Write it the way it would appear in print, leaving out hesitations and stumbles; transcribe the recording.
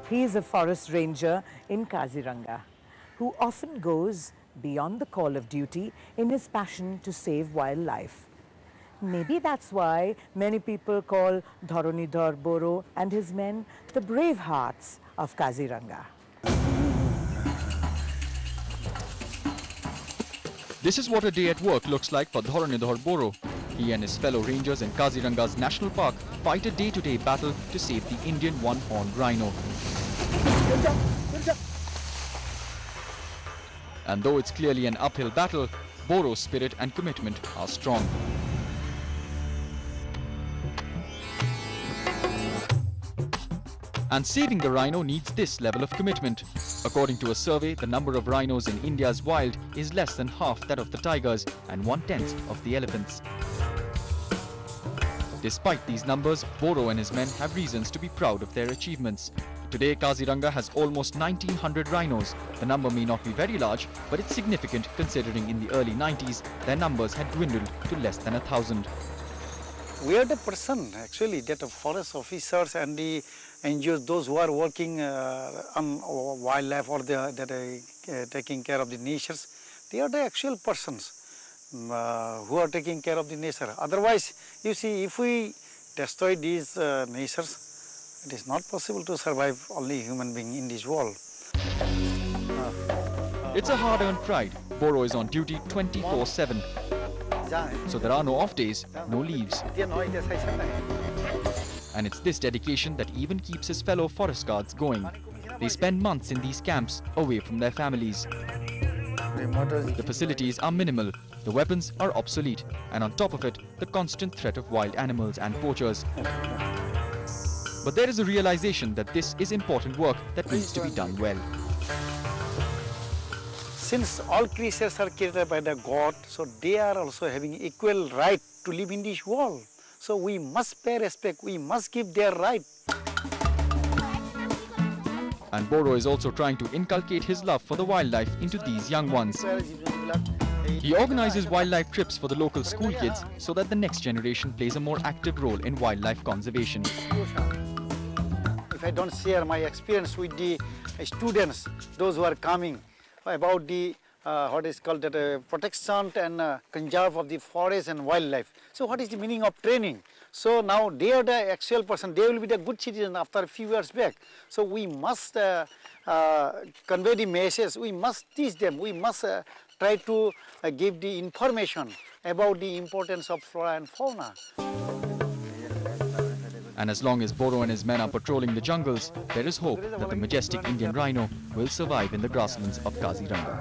He is a forest ranger in Kaziranga, who often goes beyond the call of duty in his passion to save wildlife. Maybe that's why many people call Dharanidhar Boro and his men the brave hearts of Kaziranga. This is what a day at work looks like for Dharanidhar Boro. He and his fellow rangers in Kaziranga's National Park fight a day-to-day battle to save the Indian one-horned rhino. And though it's clearly an uphill battle, Boro's spirit and commitment are strong. And saving the rhino needs this level of commitment. According to a survey, the number of rhinos in India's wild is less than half that of the tigers and 1/10 of the elephants. Despite these numbers, Boro and his men have reasons to be proud of their achievements. Today, Kaziranga has almost 1900 rhinos. The number may not be very large, but it's significant considering in the early 90s, their numbers had dwindled to less than 1,000. We are the person actually that the forest officers and the NGOs, those who are working on wildlife or that are taking care of the natures, they are the actual persons who are taking care of the nature. Otherwise, you see, if we destroy these natures, it is not possible to survive only human being in this world. It's a hard-earned pride. Boro is on duty 24/7. So there are no off days, no leaves. And it's this dedication that even keeps his fellow forest guards going. They spend months in these camps, away from their families. The facilities are minimal, the weapons are obsolete, and on top of it, the constant threat of wild animals and poachers. But there is a realization that this is important work that needs to be done well. Since all creatures are created by the God, so they are also having equal right to live in this world. So we must pay respect, we must give their right. And Boro is also trying to inculcate his love for the wildlife into these young ones. He organizes wildlife trips for the local school kids so that the next generation plays a more active role in wildlife conservation. If I don't share my experience with the students, those who are coming, about the what is called the protection and conserve of the forest and wildlife. So what is the meaning of training? So now they are the actual person, they will be the good citizen after a few years back. So we must convey the message, we must teach them, we must try to give the information about the importance of flora and fauna. And as long as Boro and his men are patrolling the jungles, there is hope that the majestic Indian rhino will survive in the grasslands of Kaziranga.